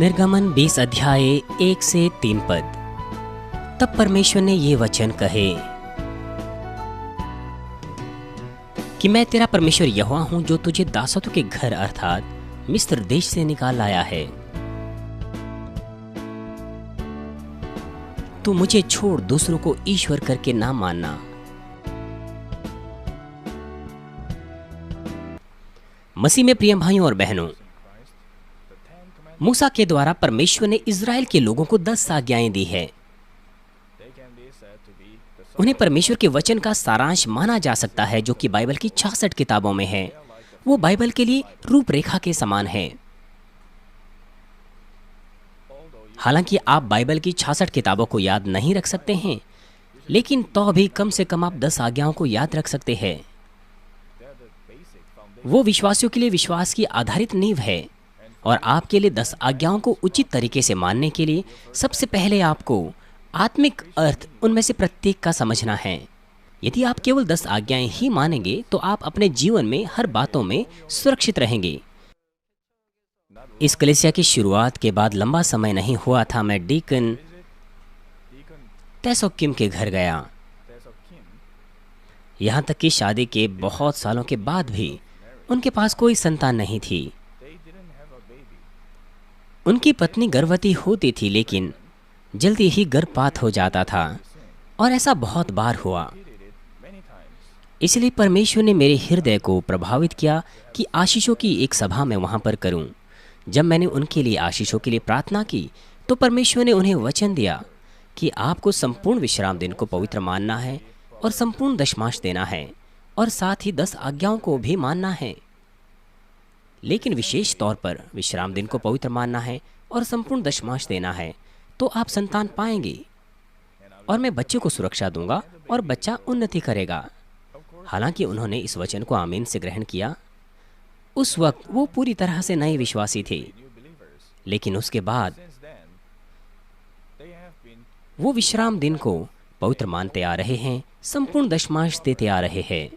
निर्गमन 20 अध्याय 1 से 3 पद। तब परमेश्वर ने ये वचन कहे कि मैं तेरा परमेश्वर यहोवा हूं, जो तुझे दासत्व के घर अर्थात मिस्र देश से निकाल लाया है। तू मुझे छोड़ दूसरों को ईश्वर करके ना मानना। मसीह में प्रिय भाइयों और बहनों, मूसा के द्वारा परमेश्वर ने इज़राइल के लोगों को 10 आज्ञाएं दी है। उन्हें परमेश्वर के वचन का सारांश माना जा सकता है, जो कि बाइबल की 66 किताबों में है। वो बाइबल के लिए रूपरेखा के समान है। हालांकि आप बाइबल की 66 किताबों को याद नहीं रख सकते हैं, लेकिन तो भी कम से कम आप 10 आज्ञाओं को याद रख सकते हैं। वो विश्वासियों के लिए विश्वास की आधारित नींव है, और आपके लिए 10 आज्ञाओं को उचित तरीके से मानने के लिए सबसे पहले आपको आत्मिक अर्थ उनमें से प्रत्येक का समझना है। यदि आप केवल 10 आज्ञाएं ही मानेंगे तो आप अपने जीवन में हर बातों में सुरक्षित रहेंगे। इस कलीसिया की शुरुआत के बाद लंबा समय नहीं हुआ था, मैं डीकन तैसोक किम के घर गया। यहाँ तक कि शादी के बहुत सालों के बाद भी उनके पास कोई संतान नहीं थी। उनकी पत्नी गर्भवती होती थी, लेकिन जल्दी ही गर्भपात हो जाता था, और ऐसा बहुत बार हुआ। इसलिए परमेश्वर ने मेरे हृदय को प्रभावित किया कि आशीषों की एक सभा मैं वहां पर करूं। जब मैंने उनके लिए आशीषों के लिए प्रार्थना की, तो परमेश्वर ने उन्हें वचन दिया कि आपको संपूर्ण विश्राम दिन को पवित्र मानना है और संपूर्ण दशमांश देना है, और साथ ही 10 आज्ञाओं को भी मानना है। लेकिन विशेष तौर पर विश्राम दिन को पवित्र मानना है और संपूर्ण दशमांश देना है, तो आप संतान पाएंगे, और मैं बच्चे को सुरक्षा दूंगा और बच्चा उन्नति करेगा। हालांकि उन्होंने इस वचन को आमीन से ग्रहण किया। उस वक्त वो पूरी तरह से नए विश्वासी थे, लेकिन उसके बाद वो विश्राम दिन को पवित्र मानते आ रहे हैं, संपूर्ण दशमांश देते आ रहे हैं।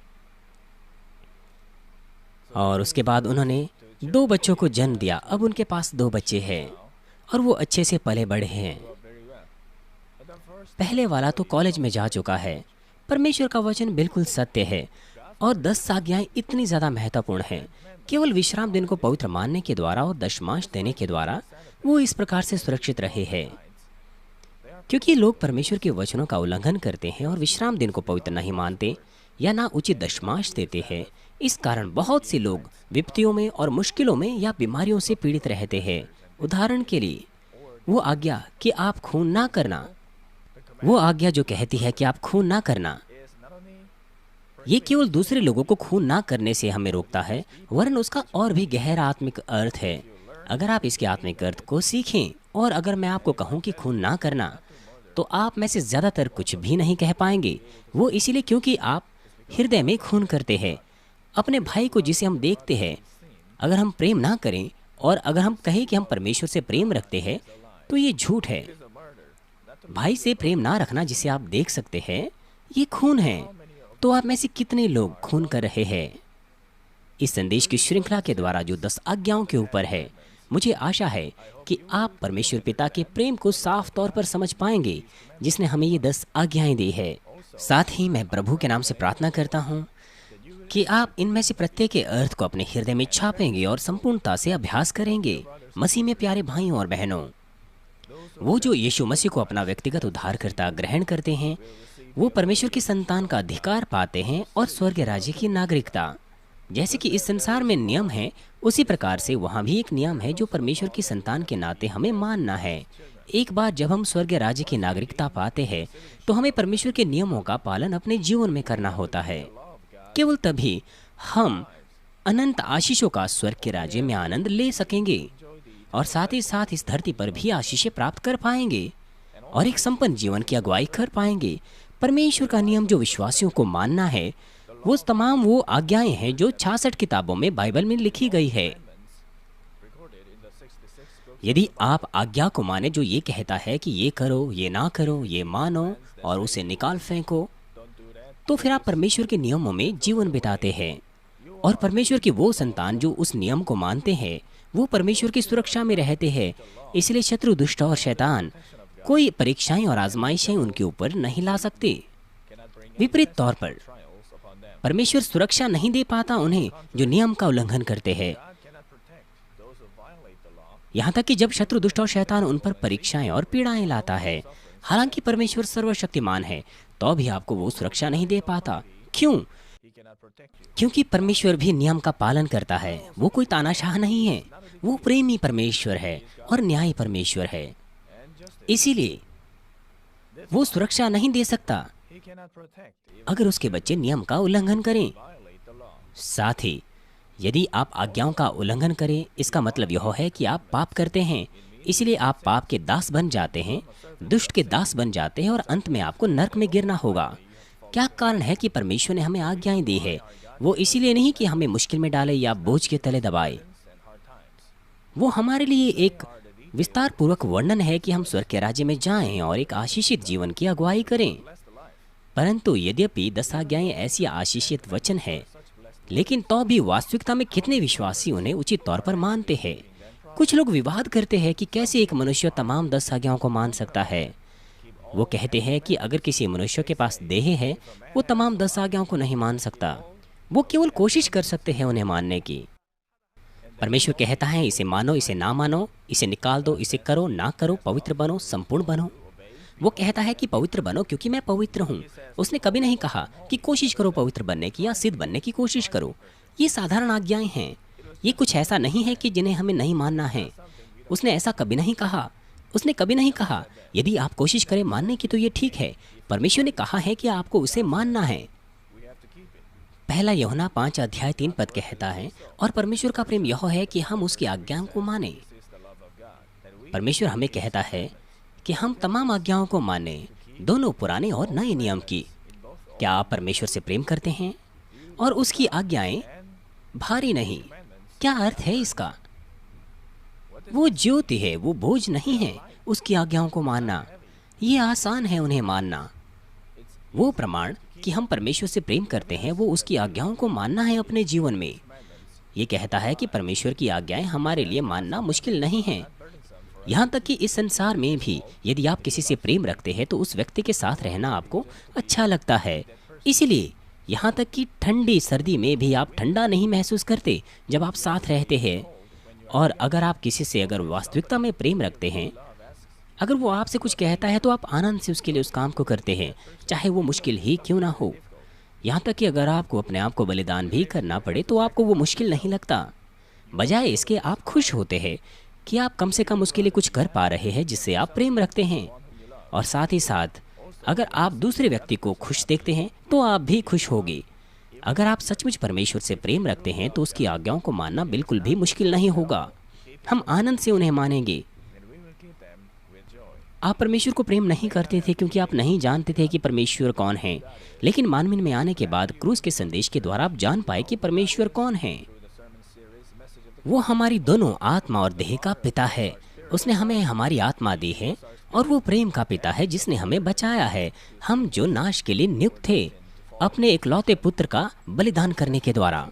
और उसके बाद उन्होंने 2 बच्चों को जन्म दिया। अब उनके पास 2 बच्चे हैं, और वो अच्छे से पले बड़े हैं। पहले वाला तो कॉलेज में जा चुका है। परमेश्वर का वचन बिल्कुल सत्य है, और 10 आज्ञाएं इतनी ज़्यादा महत्वपूर्ण हैं। केवल विश्राम दिन को पवित्र मानने के द्वारा और दशमांश देने के द्वारा वो इस प्रकार से सुरक्षित रहे हैं। क्योंकि लोग परमेश्वर के वचनों का उल्लंघन करते हैं और विश्राम दिन को पवित्र नहीं मानते या ना उचित दशमांश देते हैं, इस कारण बहुत से लोग विपत्तियों में और मुश्किलों में या बीमारियों से पीड़ित रहते हैं। उदाहरण के लिए, वो आज्ञा कि आप खून ना करना, वो आज्ञा जो कहती है कि आप खून ना करना, ये केवल दूसरे लोगों को खून ना करने से हमें रोकता है, वरन उसका और भी गहरा आत्मिक अर्थ है। अगर आप इसके आत्मिक अर्थ को सीखें, और अगर मैं आपको कहूँ कि खून ना करना, तो आप में से ज़्यादातर कुछ भी नहीं कह पाएंगे। वो इसीलिए क्योंकि आप हृदय में खून करते हैं। अपने भाई को जिसे हम देखते हैं, अगर हम प्रेम ना करें और अगर हम कहें कि हम परमेश्वर से प्रेम रखते हैं, तो ये झूठ है। भाई से प्रेम ना रखना जिसे आप देख सकते हैं, ये खून है। तो आप में से कितने लोग खून कर रहे हैं? इस संदेश की श्रृंखला के द्वारा जो 10 आज्ञाओं के ऊपर है, मुझे आशा है कि आप परमेश्वर पिता के प्रेम को साफ तौर पर समझ पाएंगे, जिसने हमें ये 10 आज्ञाएं दी है। साथ ही मैं प्रभु के नाम से प्रार्थना करता हूँ कि आप इनमें से प्रत्येक के अर्थ को अपने हृदय में छापेंगे और संपूर्णता से अभ्यास करेंगे। मसीह में प्यारे भाइयों और बहनों, वो जो यीशु मसीह को अपना व्यक्तिगत उद्धारकर्ता ग्रहण करते हैं, वो परमेश्वर की संतान का अधिकार पाते हैं और स्वर्ग राज्य की नागरिकता। जैसे कि इस संसार में नियम है, उसी प्रकार से वहाँ भी एक नियम है जो परमेश्वर की संतान के नाते हमें मानना है। एक बार जब हम स्वर्ग राज्य की नागरिकता पाते हैं, तो हमें परमेश्वर के नियमों का पालन अपने जीवन में करना होता है। केवल तभी हम अनंत आशीषों का स्वर्ग के राज्य में आनंद ले सकेंगे, और साथ ही साथ इस धरती पर भी आशीषें प्राप्त कर पाएंगे और एक संपन्न जीवन की अगुवाई कर पाएंगे। परमेश्वर का नियम जो विश्वासियों को मानना है, वो तमाम वो आज्ञाएं हैं जो 66 किताबों में बाइबल में लिखी गई है। यदि आप आज्ञा को माने जो ये कहता है कि ये करो, ये ना करो, ये मानो और उसे निकाल फेंको, तो फिर आप परमेश्वर के नियमों में जीवन बिताते हैं। और परमेश्वर की वो संतान जो उस नियम को मानते हैं, वो परमेश्वर की सुरक्षा में रहते हैं। इसलिए शत्रु, दुष्ट और शैतान कोई परीक्षाएं और आजमाइशें उनके ऊपर नहीं ला सकते। विपरीत तौर पर परमेश्वर सुरक्षा नहीं दे पाता उन्हें जो नियम का उल्लंघन करते हैं। यहाँ तक कि जब शत्रु, दुष्ट और शैतान उन पर परीक्षाएं और पीड़ाएं लाता है, हालांकि परमेश्वर सर्वशक्तिमान है, तो भी आपको वो सुरक्षा नहीं दे पाता। क्यों? क्योंकि परमेश्वर भी नियम का पालन करता है। वो कोई तानाशाह नहीं है, वो प्रेमी परमेश्वर है और न्यायी परमेश्वर है। इसीलिए वो सुरक्षा नहीं दे सकता अगर उसके बच्चे नियम का उल्लंघन करें। साथ ही यदि आप आज्ञाओं का उल्लंघन करें, इसका मतलब यह है कि आप पाप करते हैं। इसलिए आप पाप के दास बन जाते हैं, दुष्ट के दास बन जाते हैं और अंत में आपको नरक में गिरना होगा। क्या कारण है कि परमेश्वर ने हमें आज्ञाएं दी है? वो इसीलिए नहीं कि हमें मुश्किल में डाले या बोझ के तले दबाए। वो हमारे लिए एक विस्तार पूर्वक वर्णन है कि हम स्वर्ग के राज्य में जाएं और एक आशीषित जीवन की अगुवाई करें। परंतु यद्यपि 10 आज्ञाएं ऐसी आशीषित वचन है, लेकिन तो भी वास्तविकता में कितने विश्वासी उन्हें उचित तौर पर मानते हैं? कुछ लोग विवाद करते हैं कि कैसे एक मनुष्य तमाम 10 आज्ञाओं को मान सकता है। वो कहते हैं कि अगर किसी मनुष्य के पास देह है, वो तमाम 10 आज्ञाओं को नहीं मान सकता। वो केवल कोशिश कर सकते हैं उन्हें मानने की। परमेश्वर कहता है, इसे मानो, इसे ना मानो, इसे निकाल दो, इसे करो, ना करो, पवित्र बनो, संपूर्ण बनो। वो कहता है कि पवित्र बनो क्योंकि मैं पवित्र हूँ। उसने कभी नहीं कहा कि कोशिश करो पवित्र बनने की या सिद्ध बनने की कोशिश करो। ये साधारण आज्ञाएं हैं। ये कुछ ऐसा नहीं है कि जिन्हें हमें नहीं मानना है। उसने ऐसा कभी नहीं कहा। उसने कभी नहीं कहा यदि आप कोशिश करें मानने की तो ये ठीक है। परमेश्वर ने कहा है कि आपको उसे मानना है। पहला यूहन्ना 5:3 कहता है, और परमेश्वर का प्रेम यह है कि हम उसकी आज्ञाओं को माने। परमेश्वर हमें कहता है कि हम तमाम आज्ञाओं को माने, दोनों पुराने और नए नियम की। क्या आप परमेश्वर से प्रेम करते हैं? और उसकी आज्ञाएं भारी नहीं। क्या अर्थ है इसका? वो ज्योति है, वो बोझ नहीं है। उसकी आज्ञाओं को मानना, ये आसान है उन्हें मानना। वो प्रमाण कि हम परमेश्वर से प्रेम करते हैं, वो उसकी आज्ञाओं को मानना है अपने जीवन में। ये कहता है कि परमेश्वर की आज्ञाएं हमारे लिए मानना मुश्किल नहीं है। यहाँ तक कि इस संसार में भी यदि आप किसी से प्रेम रखते हैं तो उस व्यक्ति के साथ रहना आपको अच्छा लगता है। इसीलिए यहाँ तक कि ठंडी सर्दी में भी आप ठंडा नहीं महसूस करते जब आप साथ रहते हैं। और अगर आप किसी से अगर वास्तविकता में प्रेम रखते हैं, अगर वो आपसे कुछ कहता है तो आप आनंद से उसके लिए उस काम को करते हैं, चाहे वो मुश्किल ही क्यों ना हो। यहाँ तक कि अगर आपको अपने आप को बलिदान भी करना पड़े तो आपको वो मुश्किल नहीं लगता। बजाय इसके आप खुश होते हैं कि आप कम से कम उसके लिए कुछ कर पा रहे हैं जिससे आप प्रेम रखते हैं। और साथ ही साथ अगर आप दूसरे व्यक्ति को खुश देखते हैं तो आप भी खुश होगे। अगर आप सचमुच परमेश्वर से प्रेम रखते हैं तो उसकी आज्ञाओं को मानना बिल्कुल भी मुश्किल नहीं होगा। हम आनंद से उन्हें मानेंगे। आप परमेश्वर को प्रेम नहीं करते थे क्योंकि आप नहीं जानते थे कि परमेश्वर कौन है। लेकिन मानवीन में आने के बाद क्रूस के संदेश के द्वारा आप जान पाए कि परमेश्वर कौन है। वो हमारी दोनों आत्मा और देह का पिता है। उसने हमें हमारी आत्मा दी है और वो प्रेम का पिता है जिसने हमें बचाया है। हम जो नाश के लिए नियुक्त थे, अपने इकलौते पुत्र का बलिदान करने के द्वारा।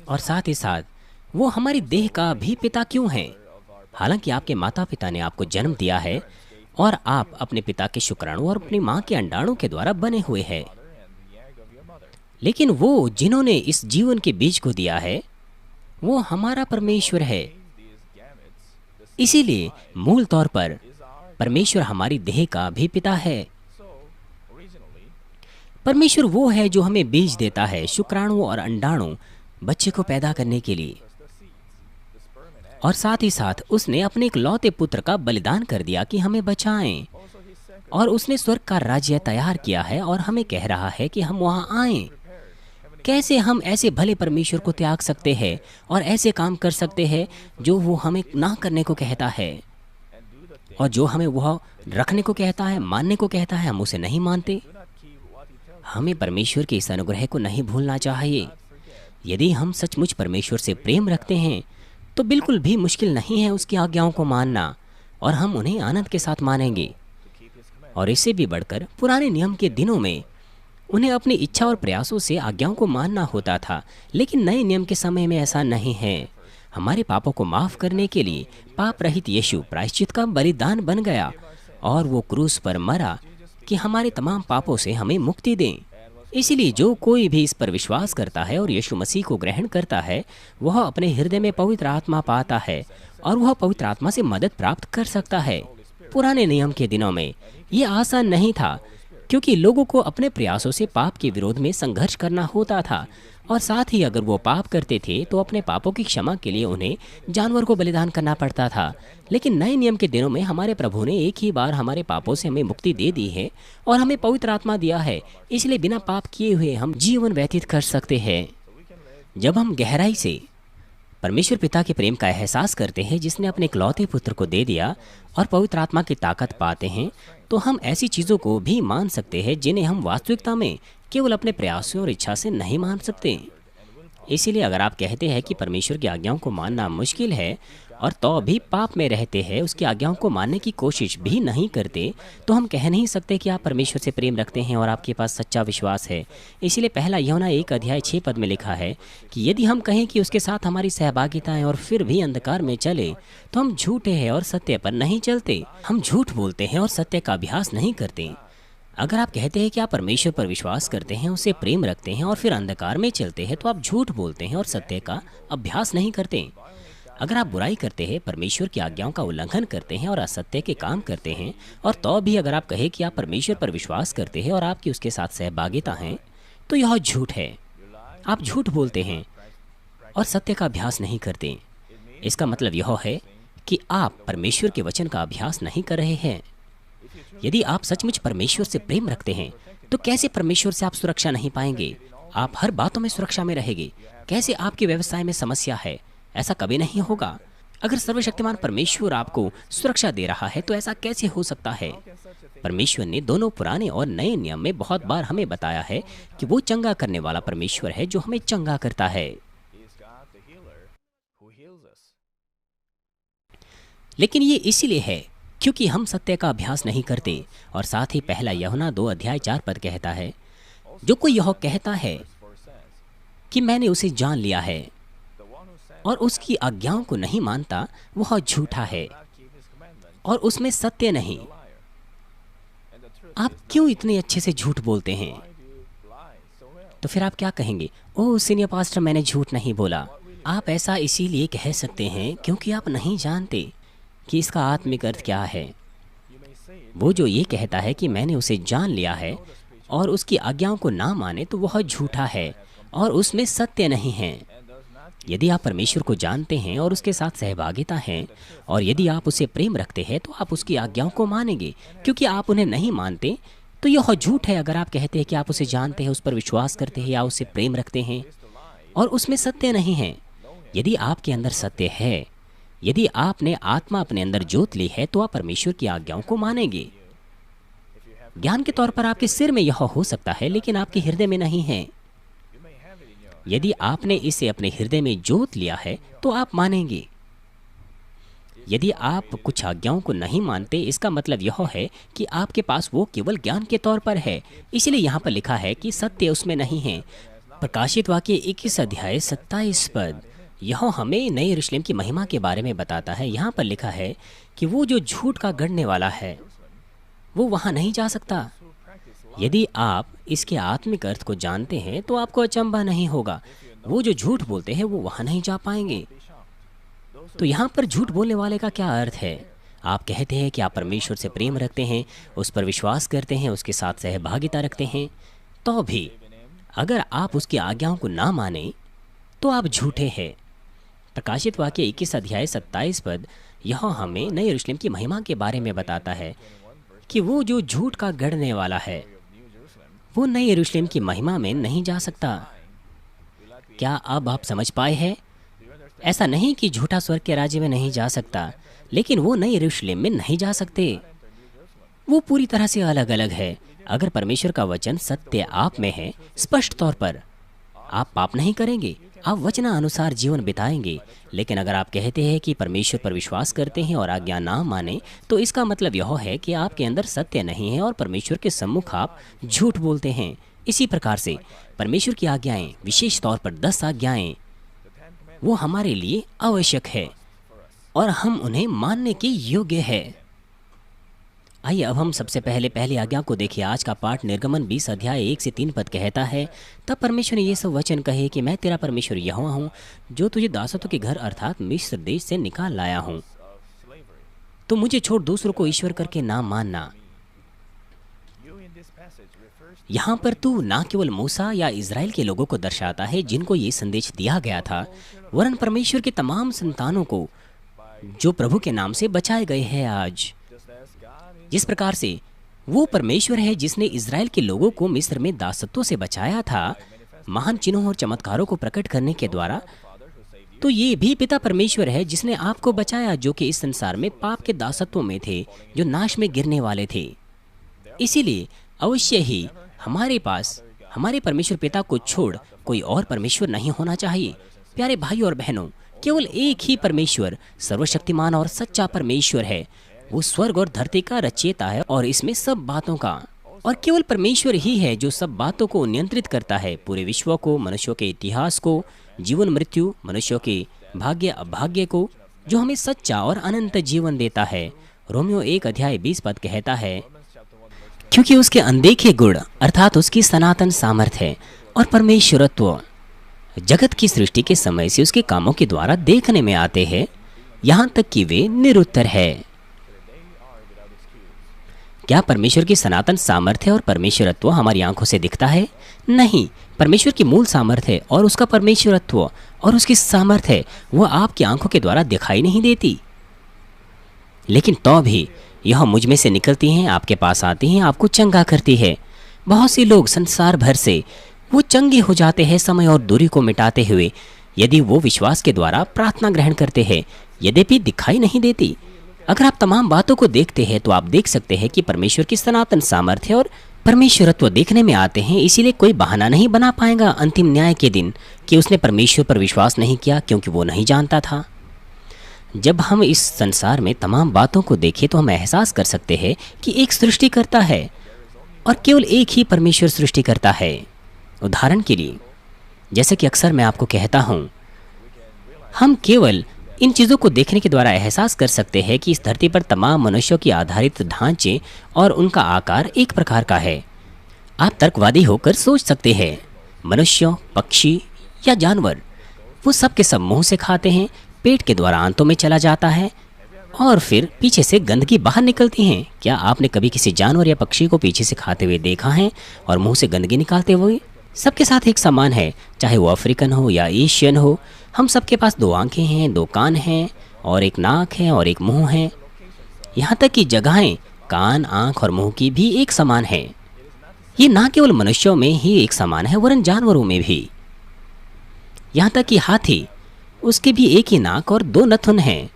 और साथ ही साथ वो हमारी देह का भी पिता क्यों है? हालांकि आपके माता पिता ने आपको जन्म दिया है और आप अपने पिता के शुक्राणु और अपनी माँ के अंडाणु के द्वारा बने हुए हैं, लेकिन वो जिन्होंने इस जीवन के बीज को दिया है वो हमारा परमेश्वर है। इसीलिए मूल तौर पर परमेश्वर हमारी देह का भी पिता है। परमेश्वर वो है जो हमें बीज देता है, शुक्राणु और अंडाणु बच्चे को पैदा करने के लिए। और साथ ही साथ उसने अपने इकलौते पुत्र का बलिदान कर दिया कि हमें बचाएं। और उसने स्वर्ग का राज्य तैयार किया है और हमें कह रहा है कि हम वहां आएं। कैसे हम ऐसे भले परमेश्वर को त्याग सकते हैं और ऐसे काम कर सकते हैं जो वो हमें ना करने को कहता है, और जो हमें वह रखने को कहता है, मानने को कहता है, हम उसे नहीं मानते। हमें परमेश्वर के इस अनुग्रह को नहीं भूलना चाहिए। यदि हम सचमुच परमेश्वर से प्रेम रखते हैं तो बिल्कुल भी मुश्किल नहीं है उसकी आज्ञाओं को मानना, और हम उन्हें आनंद के साथ मानेंगे। और इससे भी बढ़कर पुराने नियम के दिनों में उन्हें अपनी इच्छा और प्रयासों से आज्ञाओं को मानना होता था, लेकिन नए नियम के समय में ऐसा नहीं है। हमारे पापों को माफ करने के लिए पाप रहित यीशु प्रायश्चित का बलिदान बन गया और वो क्रूस पर मरा कि हमारे तमाम पापों से हमें मुक्ति दें। इसीलिए जो कोई भी इस पर विश्वास करता है और यीशु मसीह को ग्रहण करता है, वह अपने हृदय में पवित्र आत्मा पाता है और वह पवित्र आत्मा से मदद प्राप्त कर सकता है। पुराने नियम के दिनों में ये आसान नहीं था, क्योंकि लोगों को अपने प्रयासों से पाप के विरोध में संघर्ष करना होता था, और साथ ही अगर वो पाप करते थे तो अपने पापों की क्षमा के लिए उन्हें जानवर को बलिदान करना पड़ता था। लेकिन नए नियम के दिनों में हमारे प्रभु ने एक ही बार हमारे पापों से हमें मुक्ति दे दी है और हमें पवित्र आत्मा दिया है। इसलिए बिना पाप किए हुए हम जीवन व्यतीत कर सकते हैं। जब हम गहराई से परमेश्वर पिता के प्रेम का एहसास करते हैं, जिसने अपने इकलौते पुत्र को दे दिया, और पवित्र आत्मा की ताकत पाते हैं, तो हम ऐसी चीज़ों को भी मान सकते हैं जिन्हें हम वास्तविकता में केवल अपने प्रयासों और इच्छा से नहीं मान सकते। इसीलिए अगर आप कहते हैं कि परमेश्वर की आज्ञाओं को मानना मुश्किल है और तो भी पाप में रहते हैं, उसकी आज्ञाओं को मानने की कोशिश भी नहीं करते, तो हम कह नहीं सकते कि आप परमेश्वर से प्रेम रखते हैं और आपके पास सच्चा विश्वास है। इसीलिए पहला यूहन्ना 1:6 में लिखा है कि यदि हम कहें कि उसके साथ हमारी सहभागिता है और फिर भी अंधकार में चले, तो हम झूठे हैं और सत्य पर नहीं चलते। हम झूठ बोलते हैं और सत्य का अभ्यास नहीं करते। अगर आप कहते हैं कि आप परमेश्वर पर विश्वास करते हैं, उससे प्रेम रखते हैं और फिर अंधकार में चलते हैं, तो आप झूठ बोलते हैं और सत्य का अभ्यास नहीं करते। अगर आप बुराई करते हैं, परमेश्वर की आज्ञाओं का उल्लंघन करते हैं और असत्य के काम करते हैं, और तो भी अगर आप कहें कि आप परमेश्वर पर विश्वास करते हैं और आपकी उसके साथ सहभागिता है, तो यह झूठ है। आप झूठ बोलते हैं और सत्य का अभ्यास नहीं करते। इसका मतलब यह है कि आप परमेश्वर के वचन का अभ्यास नहीं कर रहे हैं। यदि आप सचमुच परमेश्वर से प्रेम रखते हैं, तो कैसे परमेश्वर से आप सुरक्षा नहीं पाएंगे? आप हर बातों में सुरक्षा में रहेंगे। कैसे आपके व्यवसाय में समस्या है? ऐसा कभी नहीं होगा। अगर सर्वशक्तिमान परमेश्वर आपको सुरक्षा दे रहा है, तो ऐसा कैसे हो सकता है? परमेश्वर ने दोनों पुराने और नए नियम में बहुत बार हमें बताया है कि वो चंगा करने वाला परमेश्वर है जो हमें चंगा करता है। लेकिन ये इसीलिए है क्योंकि हम सत्य का अभ्यास नहीं करते। और साथ ही पहला यूहन्ना 2:4 कहता है, जो कोई यह कहता है कि मैंने उसे जान लिया है और उसकी आज्ञाओं को नहीं मानता, वह झूठा है और उसमें सत्य नहीं। आप क्यों इतने अच्छे से झूठ बोलते हैं? तो फिर आप क्या कहेंगे? ओह सीनियर पास्टर, मैंने झूठ नहीं बोला। आप ऐसा इसीलिए कह सकते हैं क्योंकि आप नहीं जानते कि इसका आत्मिक अर्थ क्या है। वो जो ये कहता है कि मैंने उसे जान लिया है और उसकी आज्ञाओं को ना माने, तो वह झूठा है और उसमें सत्य नहीं है। यदि आप परमेश्वर को जानते हैं और उसके साथ सहभागिता है, और यदि आप उसे प्रेम रखते हैं, तो आप उसकी आज्ञाओं को मानेंगे। क्योंकि आप उन्हें नहीं मानते, तो यह झूठ है। अगर आप कहते हैं कि आप उसे जानते हैं, उस पर विश्वास करते हैं या उससे प्रेम रखते हैं, और उसमें सत्य नहीं है। यदि आपके अंदर सत्य है, यदि आपने आत्मा अपने अंदर जोत ली है, तो आप परमेश्वर की आज्ञाओं को मानेंगे। ज्ञान के तौर पर आपके सिर में यह हो सकता है, लेकिन आपके हृदय में नहीं है। यदि आपने इसे अपने हृदय में जोत लिया है, तो आप मानेंगे। यदि आप कुछ आज्ञाओं को नहीं मानते, इसका मतलब यह है कि आपके पास वो केवल ज्ञान के तौर पर है। इसलिए यहाँ पर लिखा है कि सत्य उसमें नहीं है। प्रकाशित वाक्य 21:27 यह हमें नए यरूशलेम की महिमा के बारे में बताता है। यहाँ पर लिखा है कि वो जो झूठ का गढ़ने वाला है, वो वहाँ नहीं जा सकता। यदि आप इसके आत्मिक अर्थ को जानते हैं, तो आपको अचंभा नहीं होगा। वो जो झूठ बोलते हैं, वो वहाँ नहीं जा पाएंगे। तो यहाँ पर झूठ बोलने वाले का क्या अर्थ है? आप कहते हैं कि आप परमेश्वर से प्रेम रखते हैं, उस पर विश्वास करते हैं, उसके साथ सहभागिता रखते हैं, तो भी अगर आप उसकी आज्ञाओं को ना माने, तो आप झूठे हैं। प्रकाशित वाक्य 21:27 यह हमें नए यरूशलेम की महिमा के बारे में बताता है कि वो जो झूठ का गढ़ने वाला है, वो नए यरूशलेम की महिमा में नहीं जा सकता। क्या अब आप समझ पाए हैं? ऐसा नहीं कि झूठा स्वर्ग के राज्य में नहीं जा सकता, लेकिन वो नए यरूशलेम में नहीं जा सकते। वो पूरी तरह से अलग अलग है। अगर परमेश्वर का वचन सत्य आप में है, स्पष्ट तौर पर आप पाप नहीं करेंगे। आप वचनानुसार जीवन बिताएंगे। लेकिन अगर आप कहते हैं कि परमेश्वर पर विश्वास करते हैं और आज्ञा ना माने, तो इसका मतलब यह है कि आपके अंदर सत्य नहीं है और परमेश्वर के सम्मुख आप झूठ बोलते हैं। इसी प्रकार से परमेश्वर की आज्ञाएं, विशेष तौर पर 10 आज्ञाएं, वो हमारे लिए आवश्यक है और हम उन्हें मानने के योग्य है। आइए अब हम सबसे पहले पहली आज्ञा को देखिए। आज का पाठ निर्गमन 20 अध्याय 1 से 3 पद कहता है, तब परमेश्वर ने ये सब वचन कहे कि मैं तेरा परमेश्वर यहोवा हूँ, जो तुझे दासत्व के घर अर्थात मिस्र देश से निकाल लाया हूँ। तो मुझे छोड़ दूसरों को ईश्वर करके ना मानना। यहाँ पर तू ना केवल मूसा या इज़राइल के लोगों को दर्शाता है जिनको ये संदेश दिया गया था, वरन परमेश्वर के तमाम संतानों को जो प्रभु के नाम से बचाए गए हैं आज। जिस प्रकार से वो परमेश्वर है जिसने इज़राइल के लोगों को मिस्र में दासत्व से बचाया था, महान चिन्हों और चमत्कारों को प्रकट करने के द्वारा, तो ये भी पिता परमेश्वर है जिसने आपको बचाया, जो कि इस संसार में पाप के दासत्व में थे, जो नाश में गिरने वाले थे। इसीलिए अवश्य ही हमारे पास हमारे परमेश्वर पिता को छोड़ कोई और परमेश्वर नहीं होना चाहिए। प्यारे भाई और बहनों, केवल एक ही परमेश्वर सर्वशक्तिमान और सच्चा परमेश्वर है। वो स्वर्ग और धरती का रचयिता है और इसमें सब बातों का, और केवल परमेश्वर ही है जो सब बातों को नियंत्रित करता है, पूरे विश्व को, मनुष्यों के इतिहास को, जीवन मृत्यु, मनुष्यों के भाग्य अभाग्य को, जो हमें सच्चा और अनंत जीवन देता है। रोमियो 1 अध्याय 20 पद कहता है, क्योंकि उसके अनदेखे गुण अर्थात उसकी सनातन सामर्थ्य है और परमेश्वरत्व जगत की सृष्टि के समय से उसके कामों के द्वारा देखने में आते हैं, यहाँ तक कि वे निरुत्तर है। क्या परमेश्वर की सनातन सामर्थ्य और परमेश्वरत्व हमारी आंखों से दिखता है? नहीं। परमेश्वर की मूल सामर्थ्य और उसका परमेश्वरत्व और उसकी सामर्थ्य वो आपकी आंखों के द्वारा दिखाई नहीं देती, लेकिन तो भी यह मुझ में से निकलती हैं, आपके पास आती हैं, आपको चंगा करती है। बहुत से लोग संसार भर से वो चंगे हो जाते हैं समय और दूरी को मिटाते हुए, यदि वो विश्वास के द्वारा प्रार्थना ग्रहण करते हैं, यद्यपि दिखाई नहीं देती। अगर आप तमाम बातों को देखते हैं तो आप देख सकते हैं कि परमेश्वर की सनातन सामर्थ्य और परमेश्वरत्व देखने में आते हैं। इसीलिए कोई बहाना नहीं बना पाएगा अंतिम न्याय के दिन कि उसने परमेश्वर पर विश्वास नहीं किया, क्योंकि वो नहीं जानता था। जब हम इस संसार में तमाम बातों को देखें तो हम एहसास कर सकते हैं कि एक सृष्टिकर्ता है और केवल एक ही परमेश्वर सृष्टि करता है। उदाहरण के लिए, जैसे कि अक्सर मैं आपको कहता हूँ, हम केवल इन चीज़ों को देखने के द्वारा एहसास कर सकते हैं कि इस धरती पर तमाम मनुष्यों की आधारित ढांचे और उनका आकार एक प्रकार का है। आप तर्कवादी होकर सोच सकते हैं, मनुष्यों, पक्षी या जानवर, वो सब के सब मुंह से खाते हैं, पेट के द्वारा आंतों में चला जाता है और फिर पीछे से गंदगी बाहर निकलती है। क्या आपने कभी किसी जानवर या पक्षी को पीछे से खाते हुए देखा है और मुंह से गंदगी निकालते हुए? सबके साथ एक समान है, चाहे वो अफ्रीकन हो या एशियन हो। हम सबके पास 2 आंखें हैं, 2 कान हैं और एक नाक है और एक मुंह है। यहाँ तक कि जगहें कान, आंख और मुंह की भी एक समान है। ये ना केवल मनुष्यों में ही एक समान है, वरन जानवरों में भी। यहाँ तक कि हाथी, उसके भी एक ही नाक और 2 नथुन हैं।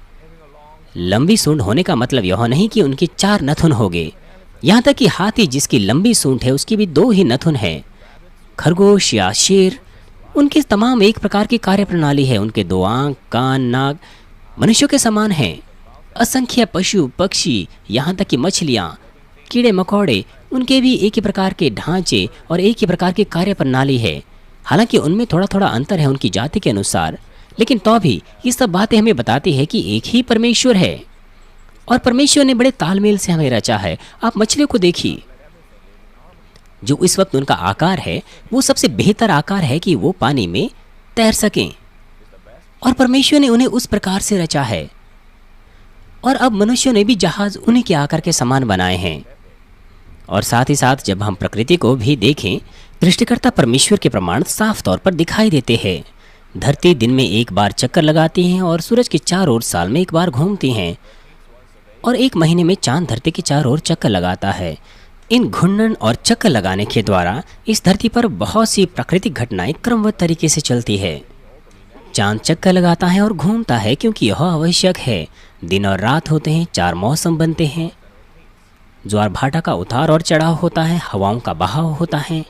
लंबी सूंड होने का मतलब यह नहीं कि उनके 4 नथुन होंगे। यहाँ तक कि हाथी जिसकी लंबी सूंड है उसकी भी 2 ही नथुन है। खरगोश या शेर, उनकी तमाम एक प्रकार की कार्यप्रणाली है। उनके 2 आंख, कान, नाक मनुष्यों के समान हैं। असंख्य पशु, पक्षी, यहाँ तक कि मछलियाँ, कीड़े मकोड़े, उनके भी एक ही प्रकार के ढांचे और एक ही प्रकार की कार्यप्रणाली है। हालांकि उनमें थोड़ा थोड़ा अंतर है उनकी जाति के अनुसार, लेकिन तो भी ये सब बातें हमें बताती है कि एक ही परमेश्वर है और परमेश्वर ने बड़े तालमेल से हमें रचा है। आप मछलियों को देखिए, जो इस वक्त उनका आकार है वो सबसे बेहतर आकार है कि वो पानी में तैर सकें, और परमेश्वर ने उन्हें उस प्रकार से रचा है। और अब मनुष्यों ने भी जहाज उन्हीं के आकार के समान बनाए हैं। और साथ ही साथ जब हम प्रकृति को भी देखें, सृष्टिकर्ता परमेश्वर के प्रमाण साफ तौर पर दिखाई देते हैं। धरती दिन में एक बार चक्कर लगाती हैं और सूरज के चारों ओर साल में एक बार घूमती हैं, और 1 महीने में चांद धरती के चारों ओर चक्कर लगाता है। इन घूर्णन और चक्कर लगाने के द्वारा इस धरती पर बहुत सी प्राकृतिक घटनाएं क्रमबद्ध तरीके से चलती है। चांद चक्कर लगाता है और घूमता है क्योंकि यह आवश्यक है। दिन और रात होते हैं, 4 मौसम बनते हैं, ज्वार भाटा का उतार और चढ़ाव होता है, हवाओं का बहाव होता है।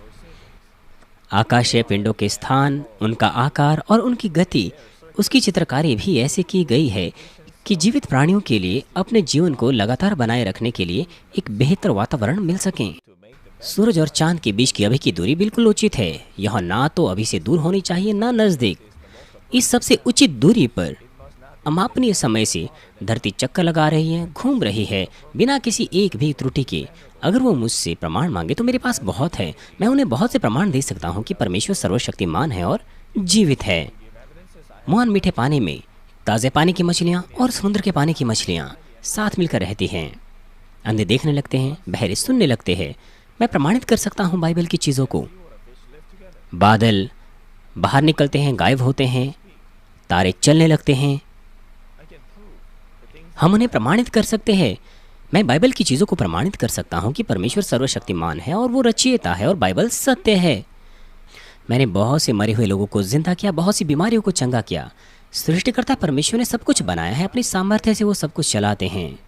आकाशीय पिंडों के स्थान, उनका आकार और उनकी गति, उसकी चित्रकारी भी ऐसे की गई है कि जीवित प्राणियों के लिए अपने जीवन को लगातार बनाए रखने के लिए एक बेहतर वातावरण मिल सके। सूरज और चांद के बीच की अभी की दूरी बिल्कुल उचित है। यह ना तो अभी से दूर होनी चाहिए, ना नज़दीक। इस सबसे उचित दूरी पर अमापनीय समय से धरती चक्कर लगा रही है, घूम रही है, बिना किसी एक भी त्रुटि के। अगर वो मुझसे प्रमाण मांगे तो मेरे पास बहुत है। मैं उन्हें बहुत से प्रमाण दे सकता हूँ कि परमेश्वर सर्वशक्तिमान है और जीवित है। मोहन मीठे पानी में ताज़े पानी की मछलियाँ और समुद्र के पानी की मछलियाँ साथ मिलकर रहती हैं। अंधे देखने लगते हैं, बहरे सुनने लगते हैं। मैं प्रमाणित कर सकता हूँ बाइबल की चीज़ों को। बादल बाहर निकलते हैं, गायब होते हैं, तारे चलने लगते हैं। हम उन्हें प्रमाणित कर सकते हैं। मैं बाइबल की चीज़ों को प्रमाणित कर सकता हूँ कि परमेश्वर सर्वशक्तिमान है और वो रचयिता है और बाइबल सत्य है। मैंने बहुत से मरे हुए लोगों को जिंदा किया, बहुत सी बीमारियों को चंगा किया। सृष्टिकर्ता परमेश्वर ने सब कुछ बनाया है, अपनी सामर्थ्य से वो सब कुछ चलाते हैं।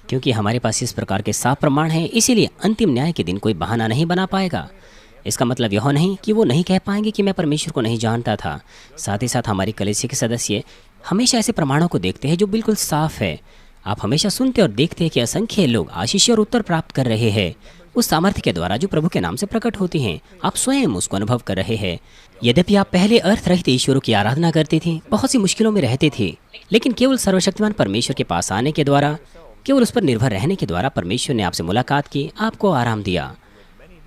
क्योंकि हमारे पास इस प्रकार के साफ प्रमाण हैं, इसीलिए अंतिम न्याय के दिन कोई बहाना नहीं बना पाएगा। इसका मतलब यह नहीं कि वो नहीं कह पाएंगे कि मैं परमेश्वर को नहीं जानता था। साथ ही साथ हमारी कलीसिया के सदस्य हमेशा ऐसे प्रमाणों को देखते हैं जो बिल्कुल साफ है। आप हमेशा सुनते और देखते हैं कि असंख्य लोग आशीष और उत्तर प्राप्त कर रहे हैं उस सामर्थ्य के द्वारा जो प्रभु के नाम से प्रकट होती हैं। आप स्वयं उसको अनुभव कर रहे हैं। यद्यपि आप पहले अर्थ रहित ईश्वरों की आराधना करते थे, बहुत सी मुश्किलों में रहते थे, लेकिन केवल सर्वशक्तिमान परमेश्वर के पास आने के द्वारा, केवल उस पर निर्भर रहने के द्वारा परमेश्वर ने आपसे मुलाकात की, आपको आराम दिया।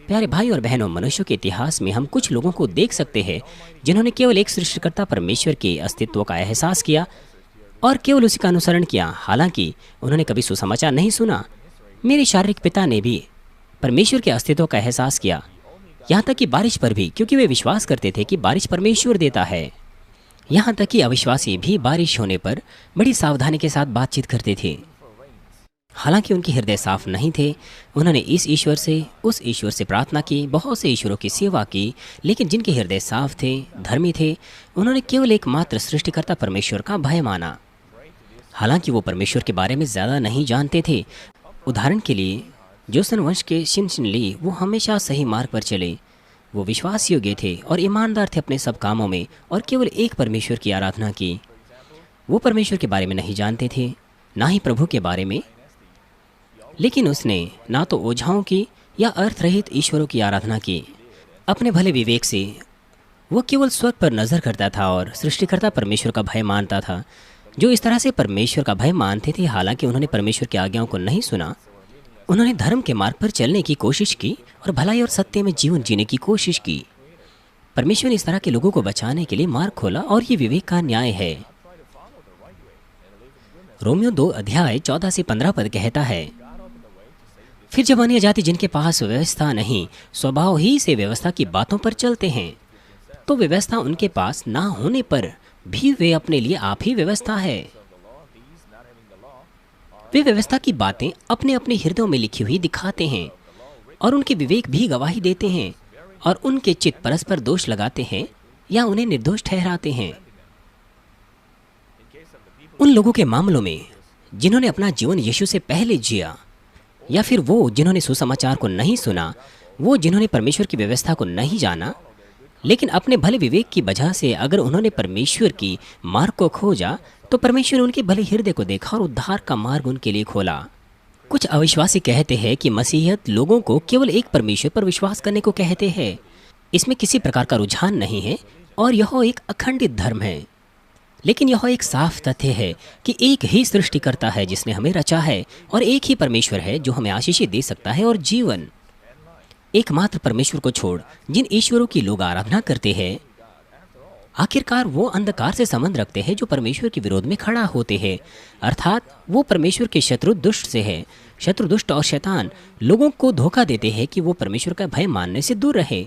प्यारे भाई और बहनों, मनुष्य के इतिहास में हम कुछ लोगों को देख सकते हैं जिन्होंने केवल एक सृष्टिकर्ता परमेश्वर के अस्तित्व का एहसास किया और केवल उसी का अनुसरण किया, हालांकि उन्होंने कभी सुसमाचार नहीं सुना। मेरे शारीरिक पिता ने भी परमेश्वर के अस्तित्व का एहसास किया, यहाँ तक कि बारिश पर भी, क्योंकि वे विश्वास करते थे कि बारिश परमेश्वर देता है। यहाँ तक कि अविश्वासी भी बारिश होने पर बड़ी सावधानी के साथ बातचीत करते थे। हालांकि उनके हृदय साफ नहीं थे। उन्होंने इस ईश्वर से, उस ईश्वर से प्रार्थना की, बहुत से ईश्वरों की सेवा की, लेकिन जिनके हृदय साफ थे, धर्मी थे, उन्होंने केवल एकमात्र सृष्टिकर्ता परमेश्वर का भय माना। हालांकि वो परमेश्वर के बारे में ज़्यादा नहीं जानते थे। उदाहरण के लिए जोसन वंश के शिनशिनली, वो हमेशा सही मार्ग पर चले। वो विश्वास योग्य थे और ईमानदार थे अपने सब कामों में और केवल एक परमेश्वर की आराधना की। वो परमेश्वर के बारे में नहीं जानते थे, ना ही प्रभु के बारे में, लेकिन उसने ना तो ओझाओं की या अर्थ रहित ईश्वरों की आराधना की। अपने भले विवेक से वो केवल स्वर्ग पर नजर करता था और सृष्टिकर्ता परमेश्वर का भय मानता था। जो इस तरह से परमेश्वर का भय मानते थे, हालांकि उन्होंने परमेश्वर की आज्ञाओं को नहीं सुना, उन्होंने धर्म के मार्ग पर चलने की कोशिश की और भलाई और सत्य में जीवन जीने की कोशिश की। परमेश्वर ने इस तरह के लोगों को बचाने के लिए मार्ग खोला और ये विवेक का न्याय है। रोमियो 2 अध्याय 14 से 15 पद कहता है, फिर जब अन्य जाति जिनके पास व्यवस्था नहीं, स्वभाव ही से व्यवस्था की बातों पर चलते हैं, तो व्यवस्था उनके पास ना होने पर भी वे अपने लिए आप ही व्यवस्था है। वे व्यवस्था की बातें अपने अपने हृदयों में लिखी हुई दिखाते हैं और उनके विवेक भी गवाही देते हैं और उनके चित्त परस्पर दोष लगाते हैं या उन्हें निर्दोष ठहराते हैं। उन लोगों के मामलों में जिन्होंने अपना जीवन यीशु से पहले जिया, या फिर वो जिन्होंने सुसमाचार को नहीं सुना, वो जिन्होंने परमेश्वर की व्यवस्था को नहीं जाना, लेकिन अपने भले विवेक की वजह से अगर उन्होंने परमेश्वर की मार्ग को खोजा, तो परमेश्वर ने उनके भले हृदय को देखा और उद्धार का मार्ग उनके लिए खोला। कुछ अविश्वासी कहते हैं कि मसीहत लोगों को केवल एक परमेश्वर पर विश्वास करने को कहते हैं। इसमें किसी प्रकार का रुझान नहीं है और यह एक अखंडित धर्म है। लेकिन यह एक साफ तथ्य है कि एक ही सृष्टिकर्ता है जिसने हमें रचा है और एक ही परमेश्वर है जो हमें आशीष दे सकता है और जीवन। एकमात्र परमेश्वर को छोड़ जिन ईश्वरों की लोग आराधना करते हैं, आखिरकार वो अंधकार से संबंध रखते हैं जो परमेश्वर के विरोध में खड़ा होते हैं, अर्थात वो परमेश्वर के शत्रु दुष्ट से है। शत्रु दुष्ट और शैतान लोगों को धोखा देते हैं कि वो परमेश्वर का भय मानने से दूर रहे।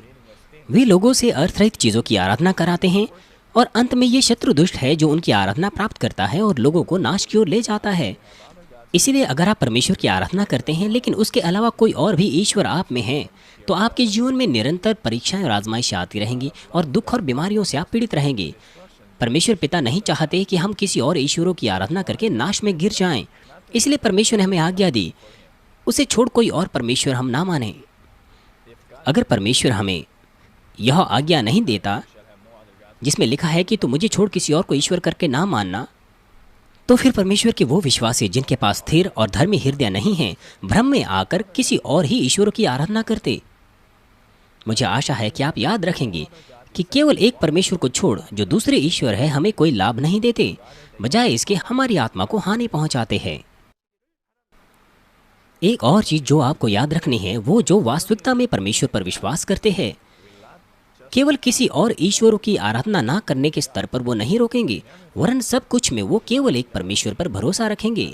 वे लोगों से अर्थरहित चीज़ों की आराधना कराते हैं और अंत में ये शत्रु दुष्ट है जो उनकी आराधना प्राप्त करता है और लोगों को नाश की ओर ले जाता है। इसीलिए अगर आप परमेश्वर की आराधना करते हैं लेकिन उसके अलावा कोई और भी ईश्वर आप में है, तो आपके जीवन में निरंतर परीक्षाएं और आजमाइशें आती रहेंगी और दुख और बीमारियों से आप पीड़ित रहेंगे। परमेश्वर पिता नहीं चाहते कि हम किसी और ईश्वरों की आराधना करके नाश में गिर जाएं। इसलिए परमेश्वर ने हमें आज्ञा दी, उसे छोड़ कोई और परमेश्वर हम ना माने। अगर परमेश्वर हमें यह आज्ञा नहीं देता जिसमें लिखा है कि तू मुझे छोड़ किसी और को ईश्वर करके ना मानना, तो फिर परमेश्वर के वो विश्वासी जिनके पास स्थिर और धर्मी हृदय नहीं है, भ्रम में आकर किसी और ही ईश्वर की आराधना करते। मुझे आशा है कि आप याद रखेंगे कि केवल एक परमेश्वर को छोड़ जो दूसरे ईश्वर है हमें कोई लाभ नहीं देते, बजाय इसके हमारी आत्मा को हानि पहुंचाते हैं। एक और चीज जो आपको याद रखनी है, वो जो वास्तविकता में परमेश्वर पर विश्वास करते हैं, केवल किसी और ईश्वरों की आराधना ना करने के स्तर पर वो नहीं रोकेंगे, वरन सब कुछ में वो केवल एक परमेश्वर पर भरोसा रखेंगे।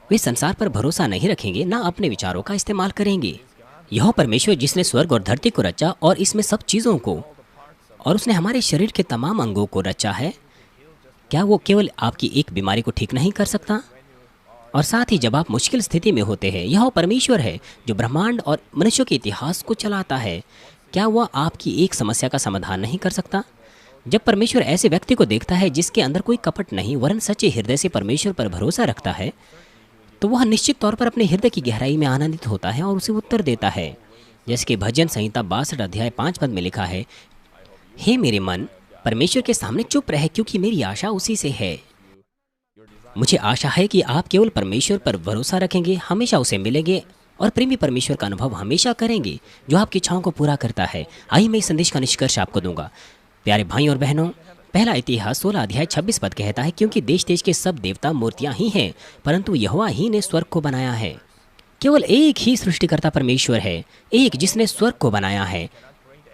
वे संसार पर भरोसा नहीं रखेंगे, ना अपने विचारों का इस्तेमाल करेंगे। यह परमेश्वर जिसने स्वर्ग और धरती को रचा और इसमें सब चीज़ों को, और उसने हमारे शरीर के तमाम अंगों को रचा है, क्या वो केवल आपकी एक बीमारी को ठीक नहीं कर सकता? और साथ ही जब आप मुश्किल स्थिति में होते हैं, यह परमेश्वर है जो ब्रह्मांड और मनुष्यों के इतिहास को चलाता है, क्या वह आपकी एक समस्या का समाधान नहीं कर सकता? जब परमेश्वर ऐसे व्यक्ति को देखता है जिसके अंदर कोई कपट नहीं वरन सच्चे हृदय से परमेश्वर पर भरोसा रखता है, तो वह निश्चित तौर पर अपने हृदय की गहराई में आनंदित होता है और उसे उत्तर देता है। जैसे कि भजन संहिता 62 अध्याय 5 पद में लिखा है, हे मेरे मन, परमेश्वर के सामने चुप रहे क्योंकि मेरी आशा उसी से है। मुझे आशा है कि आप केवल परमेश्वर पर भरोसा रखेंगे, हमेशा उसे मिलेंगे और प्रेमी परमेश्वर का अनुभव हमेशा करेंगे जो आपकी इच्छाओं को पूरा करता है। आइए मैं इस संदेश का निष्कर्ष आपको दूंगा। प्यारे भाई और बहनों, पहला इतिहास 16 अध्याय 26 पद कहता है, क्योंकि देश देश के सब देवता मूर्तियां ही हैं, परंतु यहोवा ही ने स्वर्ग को बनाया है। केवल एक ही सृष्टिकर्ता परमेश्वर है, एक जिसने स्वर्ग को बनाया है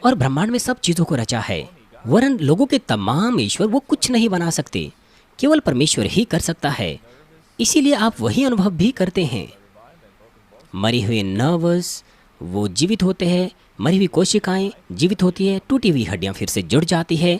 और ब्रह्मांड में सब चीजों को रचा है। वरन लोगों के तमाम ईश्वर वो कुछ नहीं बना सकते, केवल परमेश्वर ही कर सकता है। इसीलिए आप वही अनुभव भी करते हैं। मरे हुए नर्वस वो जीवित होते हैं, मरी हुई कोशिकाएं जीवित होती है, टूटी हुई हड्डियां फिर से जुड़ जाती है,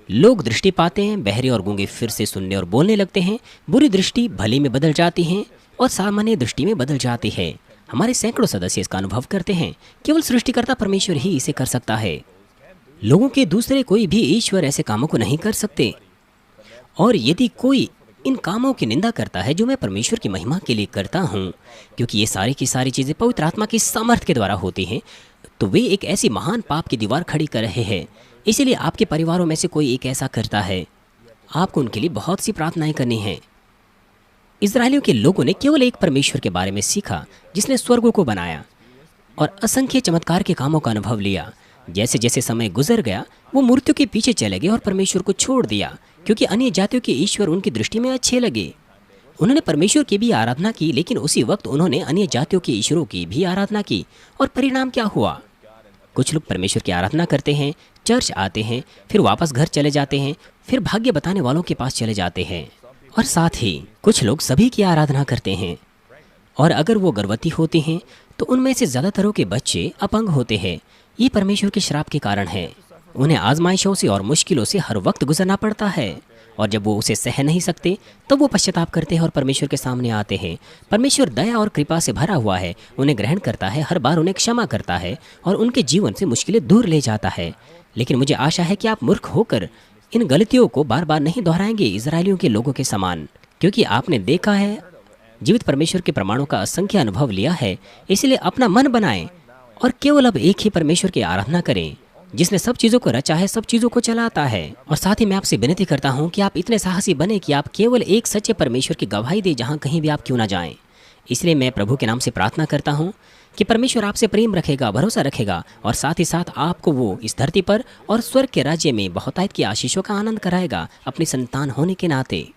लोग दृष्टि पाते हैं, बहरे और गूंगे फिर से सुनने और बोलने लगते हैं, बुरी दृष्टि भली में बदल जाती है और सामान्य दृष्टि में बदल जाती है। हमारे सैकड़ों सदस्य इसका अनुभव करते हैं। केवल सृष्टिकर्ता परमेश्वर ही इसे कर सकता है। लोगों के दूसरे कोई भी ईश्वर ऐसे कामों को नहीं कर सकते। और यदि कोई इन कामों की निंदा करता है जो मैं परमेश्वर की महिमा के लिए करता हूँ, क्योंकि ये सारी की सारी चीज़ें पवित्र आत्मा की सामर्थ्य के द्वारा होती हैं, तो वे एक ऐसी महान पाप की दीवार खड़ी कर रहे हैं। इसीलिए आपके परिवारों में से कोई एक ऐसा करता है, आपको उनके लिए बहुत सी प्रार्थनाएं करनी हैं। इजरायलियों के लोगों ने केवल एक परमेश्वर के बारे में सीखा जिसने स्वर्गों को बनाया और असंख्य चमत्कार के कामों का अनुभव लिया। जैसे जैसे समय गुजर गया, वो मूर्तियों के पीछे चले गए और परमेश्वर को छोड़ दिया, क्योंकि अन्य जातियों के ईश्वर उनकी दृष्टि में अच्छे लगे। उन्होंने परमेश्वर की भी आराधना की, लेकिन उसी वक्त उन्होंने अन्य जातियों के ईश्वरों की भी आराधना की। और परिणाम क्या हुआ? कुछ लोग परमेश्वर की आराधना करते हैं, चर्च आते हैं, फिर वापस घर चले जाते हैं, फिर भाग्य बताने वालों के पास चले जाते हैं। और साथ ही कुछ लोग सभी की आराधना करते हैं, और अगर वो गर्भवती होती हैं तो उनमें से ज़्यादातरों के बच्चे अपंग होते हैं। ये परमेश्वर के श्राप के कारण है। उन्हें आजमाइशों से और मुश्किलों से हर वक्त गुजरना पड़ता है, और जब वो उसे सह नहीं सकते तब वो पश्चाताप करते हैं और परमेश्वर के सामने आते हैं। परमेश्वर दया और कृपा से भरा हुआ है, उन्हें ग्रहण करता है, हर बार उन्हें क्षमा करता है और उनके जीवन से मुश्किलें दूर ले जाता है। लेकिन मुझे आशा है कि आप मूर्ख होकर इन गलतियों को बार बार नहीं दोहराएंगे इजरायलियों के लोगों के समान, क्योंकि आपने देखा है, जीवित परमेश्वर के प्रमाणों का असंख्य अनुभव लिया है। इसलिए अपना मन बनाएं और केवल अब एक ही परमेश्वर की आराधना करें जिसने सब चीज़ों को रचा है, सब चीज़ों को चलाता है। और साथ ही मैं आपसे विनती करता हूँ कि आप इतने साहसी बने कि आप केवल एक सच्चे परमेश्वर की गवाही दें जहाँ कहीं भी आप क्यों ना जाएं। इसलिए मैं प्रभु के नाम से प्रार्थना करता हूँ कि परमेश्वर आपसे प्रेम रखेगा, भरोसा रखेगा, और साथ ही साथ आपको वो इस धरती पर और स्वर्ग के राज्य में बहुतायत की आशीषों का आनंद कराएगा अपनी संतान होने के नाते।